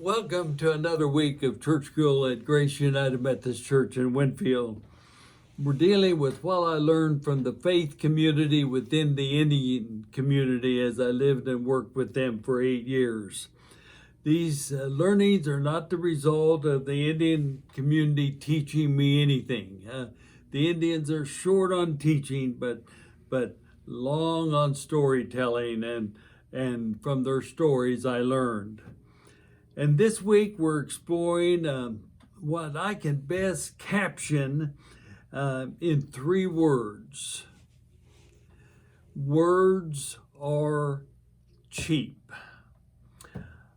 Welcome to another week of Church School at Grace United Methodist Church in Winfield. We're dealing with what I learned from the faith community within the Indian community as I lived and worked with them for 8 years. These learnings are not the result of the Indian community teaching me anything. The Indians are short on teaching, but long on storytelling, and from their stories I learned. And this week we're exploring what I can best caption in 3 words. Words are cheap.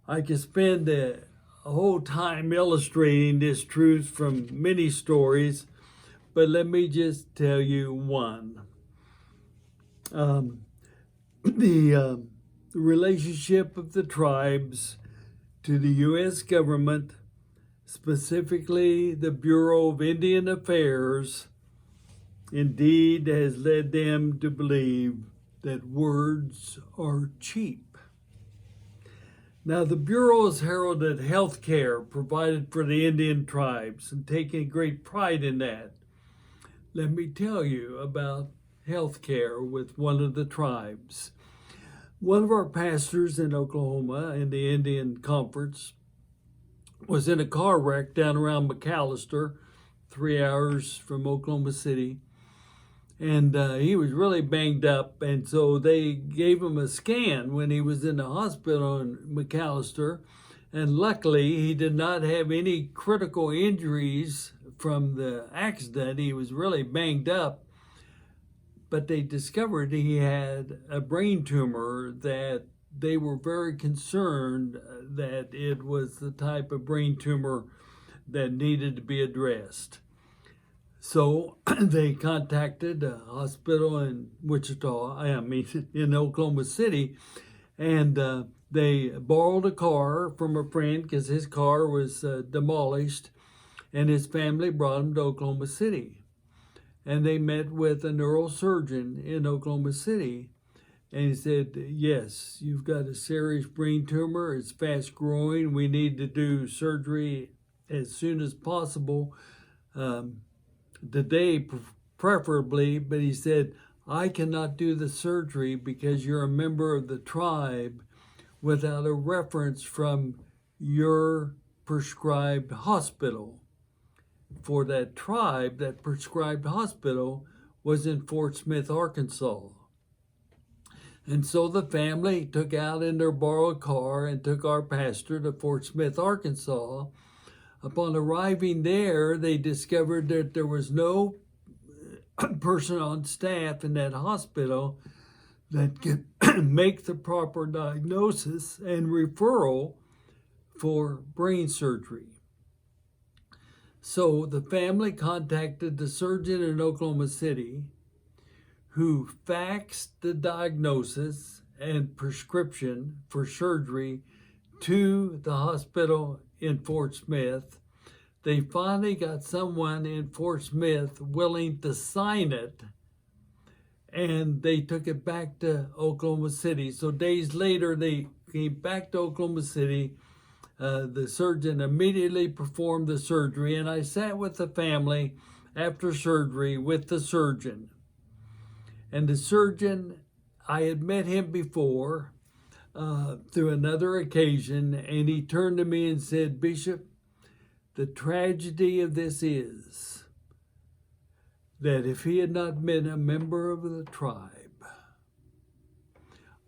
I could spend a whole time illustrating this truth from many stories, but let me just tell you one. The relationship of the tribes to the U.S. government, specifically the Bureau of Indian Affairs, indeed has led them to believe that words are cheap. Now, the Bureau has heralded health care provided for the Indian tribes and taken great pride in that. Let me tell you about health care with one of the tribes. One of our pastors in Oklahoma in the Indian Conference was in a car wreck down around McAllister, 3 hours from Oklahoma City. And he was really banged up. And so they gave him a scan when he was in the hospital in McAllister. And luckily, he did not have any critical injuries from the accident. He was really banged up. But they discovered he had a brain tumor that they were very concerned that it was the type of brain tumor that needed to be addressed. So they contacted a hospital in in Oklahoma City, and they borrowed a car from a friend because his car was demolished, and his family brought him to Oklahoma City. And they met with a neurosurgeon in Oklahoma City. And he said, yes, you've got a serious brain tumor. It's fast growing. We need to do surgery as soon as possible, today preferably. But he said, I cannot do the surgery because you're a member of the tribe without a reference from your prescribed hospital. For that tribe, that prescribed hospital was in Fort Smith, Arkansas. And so the family took out in their borrowed car and took our pastor to Fort Smith, Arkansas. Upon arriving there, they discovered that there was no person on staff in that hospital that could make the proper diagnosis and referral for brain surgery. So the family contacted the surgeon in Oklahoma City, who faxed the diagnosis and prescription for surgery to the hospital in Fort Smith. They finally got someone in Fort Smith willing to sign it, and they took it back to Oklahoma City. So days later, they came back to Oklahoma City. The surgeon immediately performed the surgery, and I sat with the family after surgery with the surgeon. And the surgeon, I had met him before through another occasion, and he turned to me and said, Bishop, the tragedy of this is that if he had not been a member of the tribe,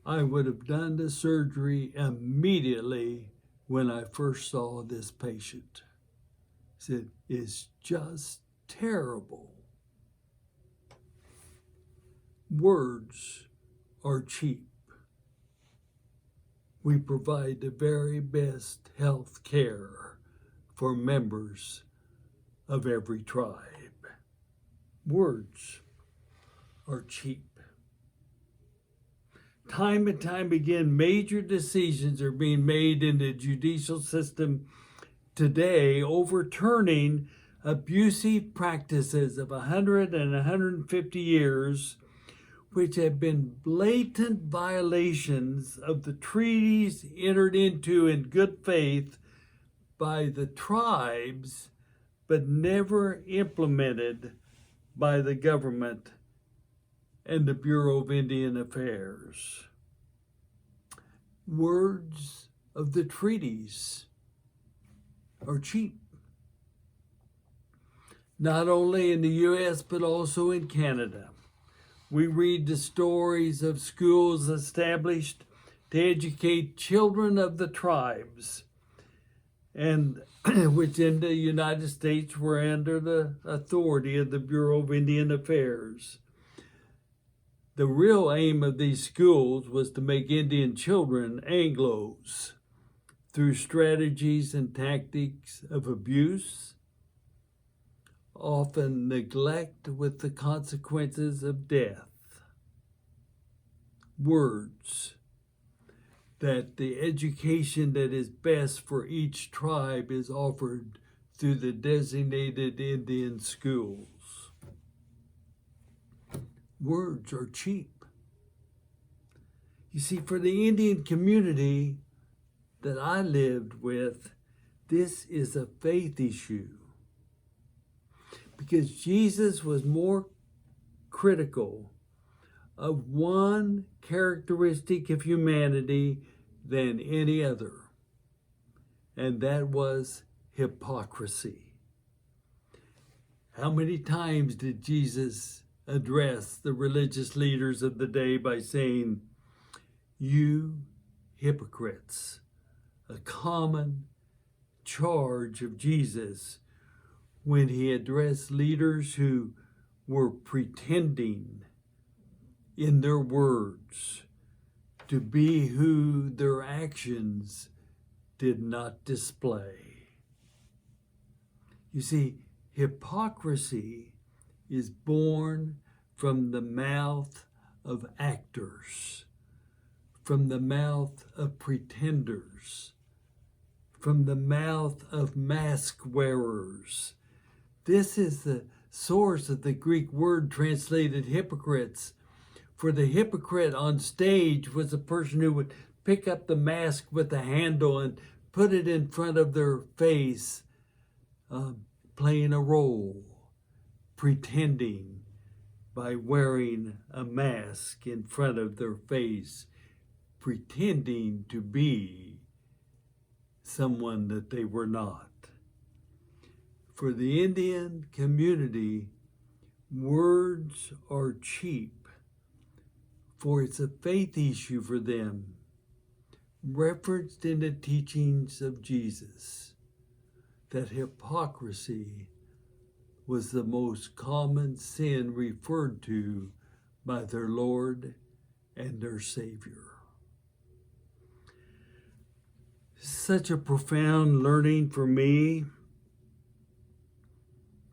I would have done the surgery immediately when I first saw this patient. He said, it's just terrible. Words are cheap. We provide the very best health care for members of every tribe. Words are cheap. Time and time again, major decisions are being made in the judicial system today, overturning abusive practices of 100 and 150 years, which have been blatant violations of the treaties entered into in good faith by the tribes, but never implemented by the government and the Bureau of Indian Affairs. Words of the treaties are cheap, not only in the U.S., but also in Canada. We read the stories of schools established to educate children of the tribes, and which in the United States were under the authority of the Bureau of Indian Affairs. The real aim of these schools was to make Indian children Anglos through strategies and tactics of abuse, often neglect with the consequences of death. Words that the education that is best for each tribe is offered through the designated Indian schools. Words are cheap. You see, for the Indian community that I lived with, this is a faith issue, because Jesus was more critical of one characteristic of humanity than any other, and that was hypocrisy. How many times did Jesus address the religious leaders of the day by saying, "You hypocrites"? A common charge of Jesus when he addressed leaders who were pretending in their words to be who their actions did not display. You see, hypocrisy is born from the mouth of actors, from the mouth of pretenders, from the mouth of mask wearers. This is the source of the Greek word translated hypocrites. For the hypocrite on stage was a person who would pick up the mask with a handle and put it in front of their face, playing a role, pretending by wearing a mask in front of their face, pretending to be someone that they were not. For the Indian community, words are cheap, for it's a faith issue for them, referenced in the teachings of Jesus, that hypocrisy was the most common sin referred to by their Lord and their Savior. Such a profound learning for me,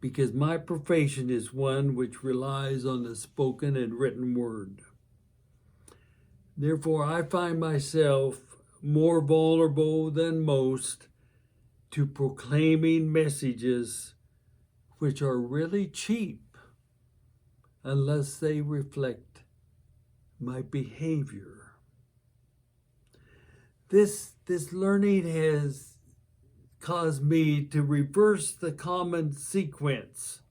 because my profession is one which relies on the spoken and written word. Therefore, I find myself more vulnerable than most to proclaiming messages which are really cheap unless they reflect my behavior. This learning has caused me to reverse the common sequence.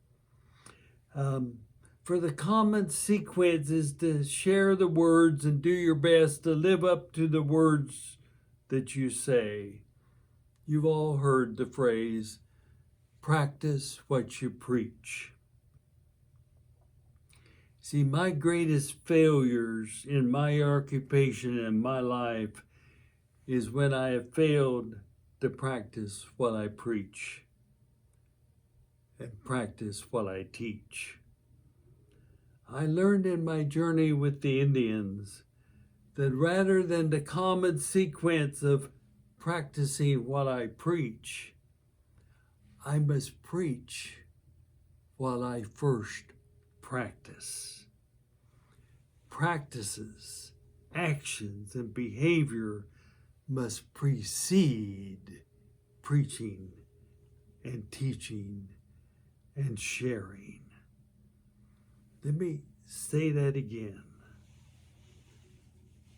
For the common sequence is to share the words and do your best to live up to the words that you say. You've all heard the phrase, practice what you preach. See, my greatest failures in my occupation and my life is when I have failed to practice what I preach and practice what I teach. I learned in my journey with the Indians that rather than the common sequence of practicing what I preach, I must preach while I first practice. Practices, actions, and behavior must precede preaching and teaching and sharing. Let me say that again.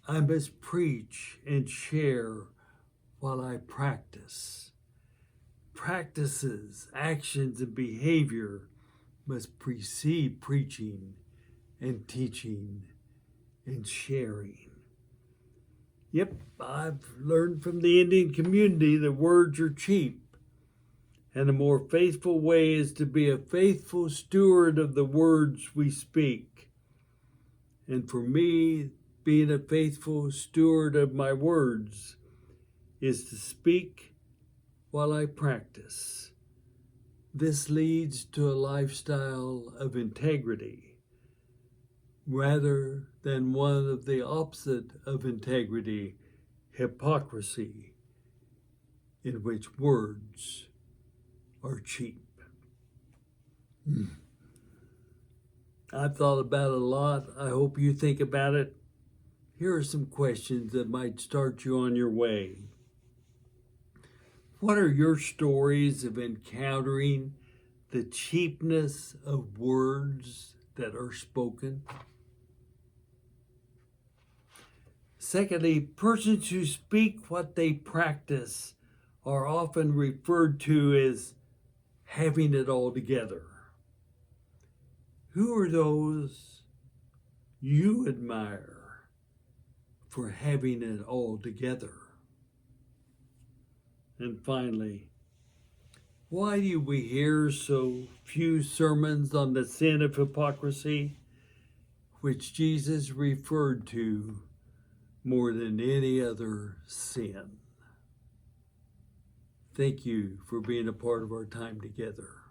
I must preach and share while I practice. practices, actions, and behavior must precede preaching and teaching and sharing. Yep, I've learned from the Indian community that words are cheap, and a more faithful way is to be a faithful steward of the words we speak. And for me, being a faithful steward of my words is to speak while I practice. This leads to a lifestyle of integrity rather than one of the opposite of integrity, hypocrisy, in which words are cheap. I've thought about it a lot. I hope you think about it. Here are some questions that might start you on your way. What are your stories of encountering the cheapness of words that are spoken? Secondly, persons who speak what they practice are often referred to as having it all together. Who are those you admire for having it all together? And finally, why do we hear so few sermons on the sin of hypocrisy, which Jesus referred to more than any other sin? Thank you for being a part of our time together.